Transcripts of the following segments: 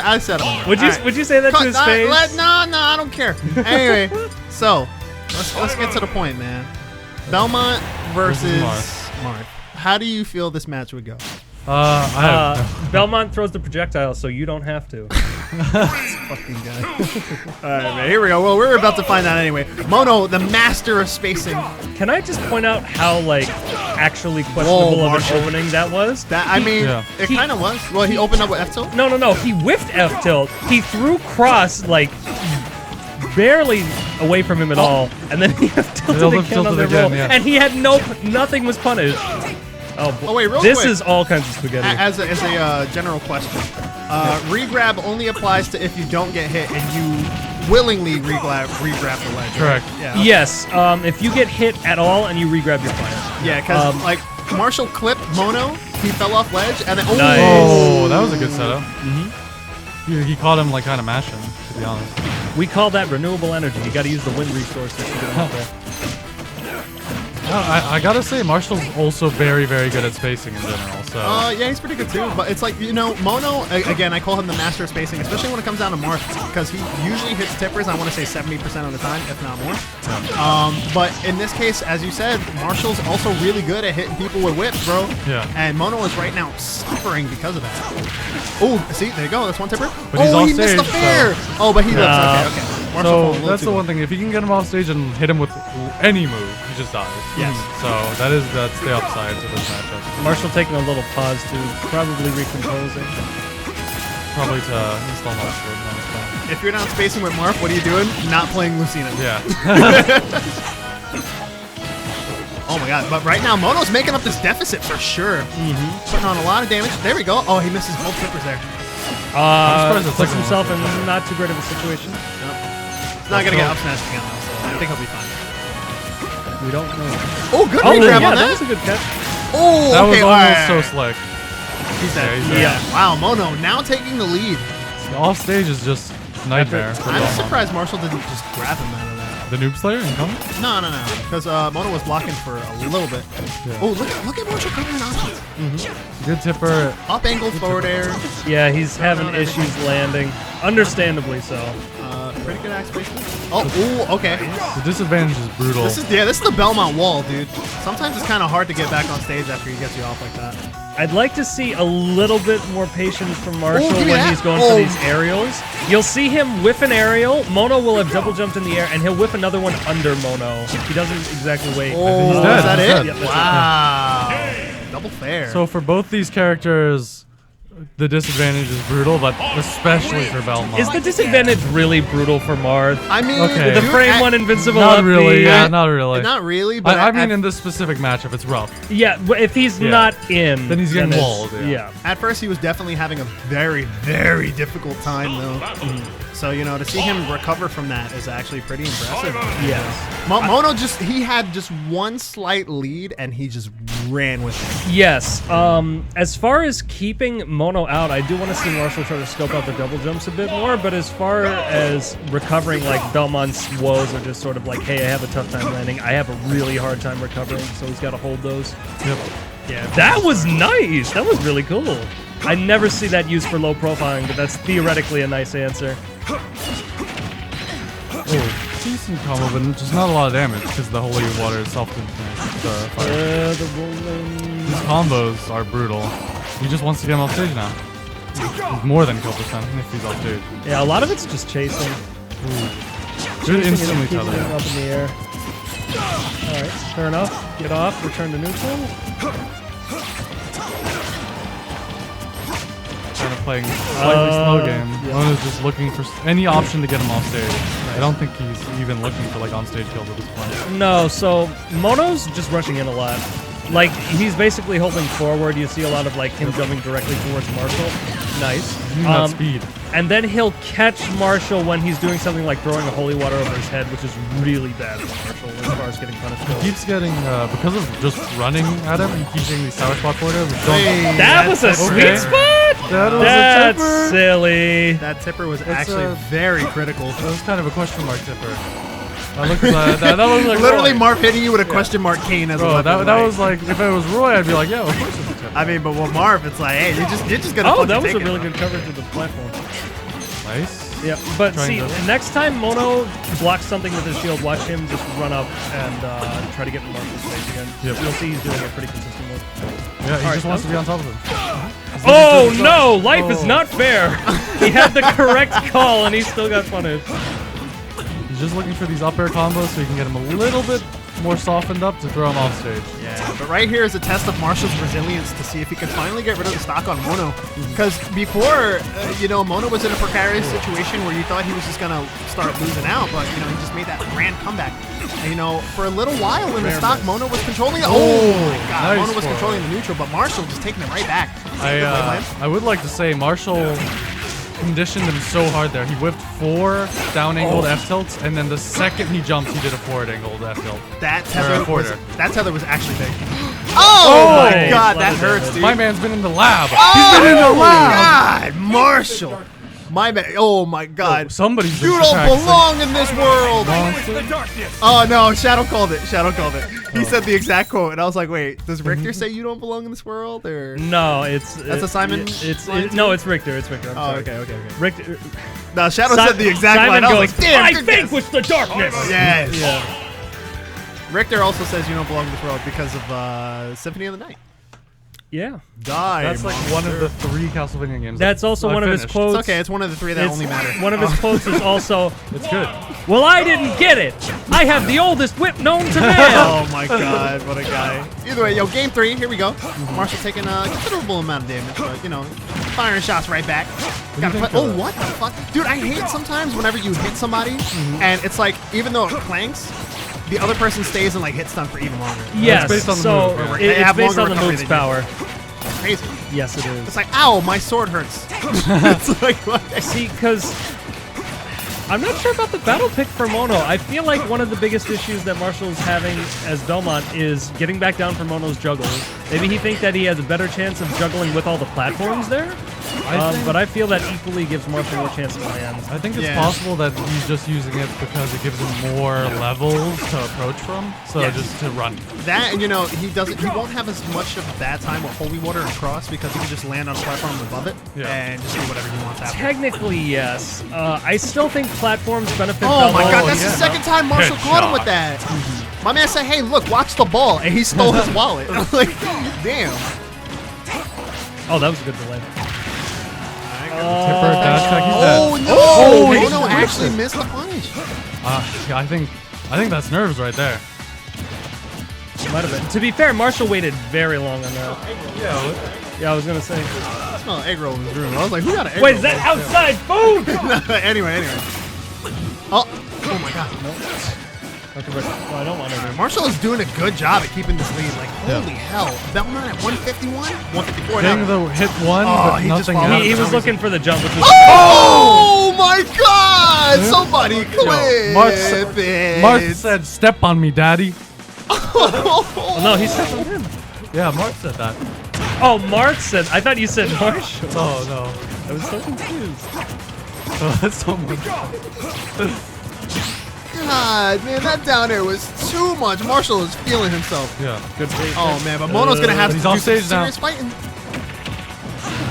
I said him. Would you say that to his face? No, I don't care. Anyway, so let's get to the point, man. Belmont versus Marth. How do you feel this match would go? Belmont throws the projectile, so you don't have to. Fucking guy. All right, man, here we go. Well, we're about to find out anyway. Mono, the master of spacing. Can I just point out how, like, actually questionable of an opening that was? It kind of was. Well, he opened up with F-tilt? No. He whiffed F-tilt. He threw cross, like, barely away from him at all, and then he F-tilted again on the roll. Yeah. And he had nothing was punished. Oh wait, real this quick. Is all kinds of spaghetti. As a general question, regrab only applies to if you don't get hit and you willingly regrab the ledge. Correct. Right? Yeah. Yes. If you get hit at all and you regrab, you're fine. Yeah, because like Marshall clipped Mono, he fell off ledge, and then nice. Oh, that was a good setup. Mm-hmm. He caught him like kind of mashing, to be honest. We call that renewable energy. You got to use the wind resources to get out there. I gotta say, Marshall's also very, very good at spacing in general. So yeah, he's pretty good too. But it's like, you know, Mono, again, I call him the master of spacing, especially when it comes down to Marth, because he usually hits tippers, I want to say 70% of the time, if not more. But in this case, as you said, Marshall's also really good at hitting people with whips, bro. Yeah. And Mono is right now suffering because of that. Oh, see, there you go. That's one tipper. But he's he missed the fair. So. Oh, but he lives. Okay. So that's the one thing. If you can get him off stage and hit him with any move, he just dies. Yes. So that's the upside to this matchup. Marshall taking a little pause to probably recomposing. Probably to install Marshall. If you're not spacing with Marth, what are you doing? Not playing Lucina. Yeah. Oh my god, but right now Mono's making up this deficit for sure. Putting on a lot of damage. There we go. Oh, he misses both tippers there. Puts himself in not too great of a situation. Nope. He's not going to get up smashed again though, so I think he'll be fine. We don't know. Oh, good regrab on that. That was a good catch. Oh, that was almost so slick. He's dead. Yeah. Wow, Mono now taking the lead. Off stage is just nightmare. I'm surprised Marshall didn't just grab him out of that. The Noob Slayer incoming? No. Because Mono was blocking for a little bit. Yeah. Oh, look at Marshall covering options. Good tipper. Up angle forward air. Yeah, he's having issues landing. Understandably so. Pretty good axe placement. Oh, okay. The disadvantage is brutal. This is the Belmont wall, dude. Sometimes it's kind of hard to get back on stage after he gets you off like that. I'd like to see a little bit more patience from Marshall when he's going for these aerials. You'll see him whiff an aerial. Mono will have double jumped in the air, and he'll whiff another one under Mono. He doesn't exactly wait. Oh, is that it? Yep, wow. Double fair. So for both these characters, the disadvantage is brutal, but especially for Belmont. Is the disadvantage really brutal for Marth? I mean, the frame one invincible. Not really. Not really. Not really. But I mean, in this specific matchup, it's rough. Yeah, if he's not in, then he's getting walled. Yeah. At first, he was definitely having a very, very difficult time, though. So, you know, to see him recover from that is actually pretty impressive. Yes. Mono he had just one slight lead, and he just ran with it. Yes. As far as keeping Mono out, I do want to see Marshall try to scope out the double jumps a bit more, but as far as recovering, like, Belmont's woes are just sort of like, hey, I have a tough time landing. I have a really hard time recovering, so he's got to hold those. Yep. Yeah. That was nice. That was really cool. I never see that used for low profiling, but that's theoretically a nice answer. Oh, decent combo, but just not a lot of damage because the holy water itself didn't finish the fire. These combos are brutal. He just wants to get him off stage now. He's more than kill percent if he's off stage. Yeah, a lot of it's just chasing. Should instantly tether. Up in the air. Alright, turn off, get off, return to neutral. Kind of playing slightly slow game. Mono's just looking for any option to get him off stage. I don't think he's even looking for like on stage kills at this point. No, so Mono's just rushing in a lot. Like, he's basically holding forward. You see a lot of like him jumping directly towards Marshall. Nice. That speed. And then he'll catch Marshall when he's doing something like throwing a holy water over his head, which is really bad for Marshall as far as getting punished. He keeps getting, because of just running at him, he keeps getting these sour spot forward. That was a sweet spot? That's silly. That tipper was actually very critical. That was kind of a question mark tipper. That looked like literally Marv hitting you with a question mark cane as a weapon. That was like, if it was Roy, I'd be like, yeah, of course it's a tipper. I mean, but with Marv, it's like, hey, you're just gonna. Oh, that was take a really it, good coverage of the platform. Nice. Yeah, but Trying see, to- next time Mono blocks something with his shield, watch him just run up and try to get Marvel's face again. Yep. You'll see he's doing it pretty consistently. Yeah, he All just right, wants to be on top of him. Oh no! Life is not fair. He had the correct call and he still got punished. He's just looking for these up air combos so he can get him a little bit more softened up to throw him off stage. Yeah, but right here is a test of Marshall's resilience to see if he can finally get rid of the stock on Mono. Because before, Mono was in a precarious situation where you thought he was just going to start losing out, but, he just made that grand comeback. And, for a little while in the stock, Mono was controlling the... Oh, my God. Nice Mono was forward. controlling the neutral, but Marshall just taking it right back. I would like to say Marshall conditioned him so hard there. He whipped 4 down angled F tilts, and then the second he jumped, he did a forward angled F tilt. That Or a tether was actually big. Oh, my nice. God, Lot that of hurts, damage. dude. My man's been in the lab. Oh, He's been in the lab. God, Marshall. My man. Oh, my God. Somebody's been You don't practicing. belong in this world. Monster. Oh no, Shadow called it. Shadow called it. He said the exact quote, and I was like, "Wait, does Richter say you don't belong in this world?" Or No, it's That's a Simon line no, it's Richter. It's Richter. I'm oh, sorry. okay. Richter. No, Shadow Si- said the exact Simon line. I was goes, like, "Damn, I good think guess." with the darkness. Yes. Yeah. Richter also says you don't belong in this world because of Symphony of the Night. Yeah. Die. That's like one of the 3 Castlevania games. That's also I one of his finished. quotes. It's okay. It's one of the 3 that It's- only matter. One of his quotes is also, It's good. "Well, I didn't get it. I have the oldest whip known to man." Oh my God, what a guy. Either way, game 3, here we go. Marshall taking a considerable amount of damage, but, firing shots right back. Gotta think put, of it? what the fuck? Dude, I hate sometimes whenever you hit somebody, and it's like, even though it clanks, the other person stays in, hit stun for even longer. Yes, based on the so move, yeah. They it's have based longer on the recovery move's than you. power. Crazy. Yes, it is. It's like, ow, my sword hurts. It's like, what? See, because I'm not sure about the battle pick for Mono. I feel like one of the biggest issues that Marshall's having as Belmont is getting back down for Mono's juggles. Maybe he thinks that he has a better chance of juggling with all the platforms there. But I feel that equally gives Marshall more chance to land. I think it's Yeah. possible that he's just using it because it gives him more levels to approach from. So Yeah. just to run. That, and he won't have as much of a bad time with Holy Water and Cross because he can just land on a platform above it and just do whatever he wants after. Technically, yes. I still think platforms benefit Oh my Belmont. God, that's yeah. the second time Marshall caught him with that. My man said, "Hey, look, watch the ball," and he stole his wallet. I'm like, damn. Oh, that was a good delay. Tipper, dash attack, he's Oh dead. no! Oh, he Mono missed actually it. missed the punish. Yeah, I think that's nerves right there. Might have been. To be fair, Marshall waited very long on that. Yeah, I was gonna say. I smell egg roll in this room. I was like, who got an egg Wait, roll? is that outside food? anyway. Oh my God. Okay, but I don't want to. Marshall is doing a good job at keeping this lead. Like, holy hell. Belmont at 151? 154 Getting now. the hit one, Oh, but he just nothing followed else. He was some looking for the jump, which was. Oh my God! Somebody clip Mark it. said, "Step on me, daddy." Oh, no, he said on him. Yeah, Mark said that. Oh, Mark said. I thought you said Marshall. Oh no. I was so confused. Oh, that's so much. God, man, that down air was too much. Marshall is feeling himself. Yeah. Good bait. Oh man, but Mono's gonna have He's to off do some stage now. serious fighting.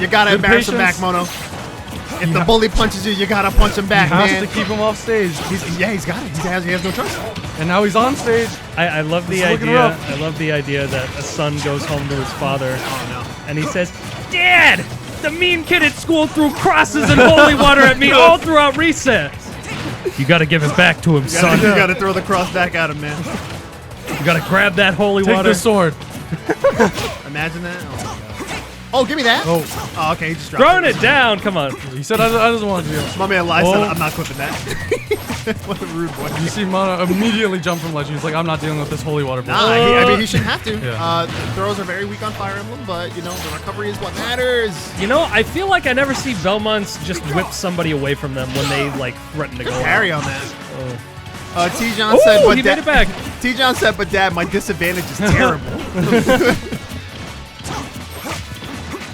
You gotta Good embarrass him patience. back, Mono. If the bully punches you, you gotta punch him back, He has man. to keep him off stage. He's got it. He has no choice. And now he's on stage. I love the It's looking idea. rough. I love the idea that a son goes home to his father Oh no. and he says, "Dad, the mean kid at school threw crosses and holy water at me all throughout recess. You gotta give it back to him, You son. gotta throw the cross back at him, man. You gotta grab that holy Take water." the sword. Imagine that. Oh, my God. Oh, give me that. Oh, Oh, okay, he just dropped Throwing it down. Come on. he said I doesn't want to do it. My man Lai said, Oh. I'm not clipping that. What a rude boy. You see Mono immediately jump from ledge. He's like, "I'm not dealing with this holy water." Nah, I mean, he shouldn't have to. Yeah. Throws are very weak on Fire Emblem, but, the recovery is what matters. You know, I feel like I never see Belmonts just whip somebody away from them when they threaten to go out. Carry on that. T-John said, Ooh, but he made Dad, it back. T-John said, but Dad, my disadvantage is terrible.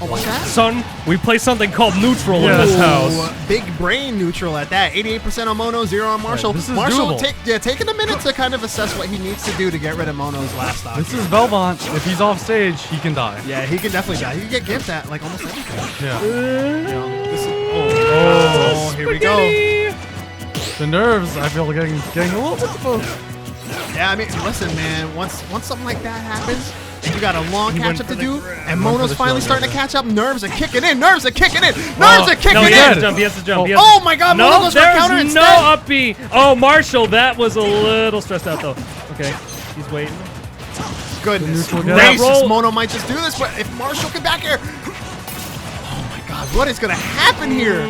Oh, what's that? Son, we play something called neutral in this house. Big brain neutral at that. 88% on Mono, 0 on Marshall. This is Marshall doable. taking a minute to kind of assess what he needs to do to get rid of Mono's last stock. This is Belmont. If he's off stage, he can die. Yeah, he can definitely die. He can get gimped at like almost everything. Yeah. This is, oh, here we go. The nerves, I feel, getting a little bit close. Yeah, I mean, listen, man. Once something like that happens, you got a long catch up to do, and Mono's finally starting to catch up. Nerves are kicking in. Nerves are kicking in. Nerves are kicking No, he in. has to jump. He has to jump. Oh my God! Mono No, goes for a counter there's instead. no up B. Oh, Marshall, that was a little stressed out though. Okay, he's waiting. Goodness The neutral gracious, roll. Mono might just do this, but if Marshall get back here, oh my God, what is gonna happen here?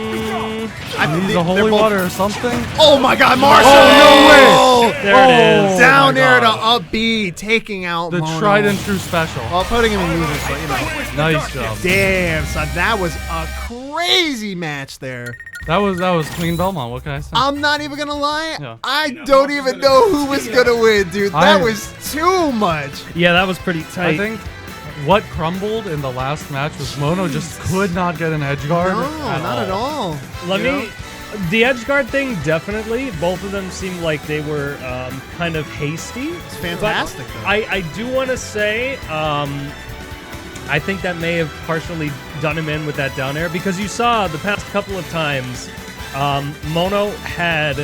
Needs a holy water or something. Oh my God, Marshall! Oh, no way. There it is. Down my there to God. up B, taking out The Mono. tried and true special. Well, putting him in losers, but you know. Nice job. Damn, son, that was a crazy match there. That was clean Belmont. What can I say? I'm not even gonna lie. Yeah. I don't even know who was gonna win, dude. That I- was too much. Yeah, that was pretty tight. I think what crumbled in the last match was Mono just could not get an edge guard. No, not at all. Let You know? me. The edge guard thing, definitely. Both of them seemed like they were kind of hasty. It's fantastic, But though. I do want to say, I think that may have partially done him in with that down air because you saw the past couple of times, Mono had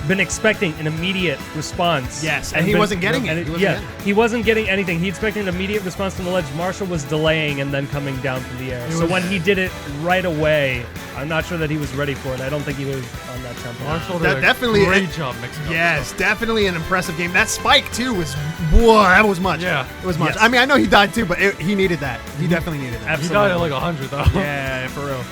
been expecting an immediate response. Yes, and he wasn't getting it. He wasn't getting it. He wasn't getting anything. He expected an immediate response from the ledge. Marshall was delaying and then coming down from the air. So when he did it right away, I'm not sure that he was ready for it. I don't think he was on that tempo. Marshall That did a definitely- great job mixing up. Yes, definitely an impressive game. That spike too was, whoa, that was much. Yeah. it was much. Yes. I mean, I know he died too, but he needed that. He definitely needed that. He died at like 100 though. Yeah, for real.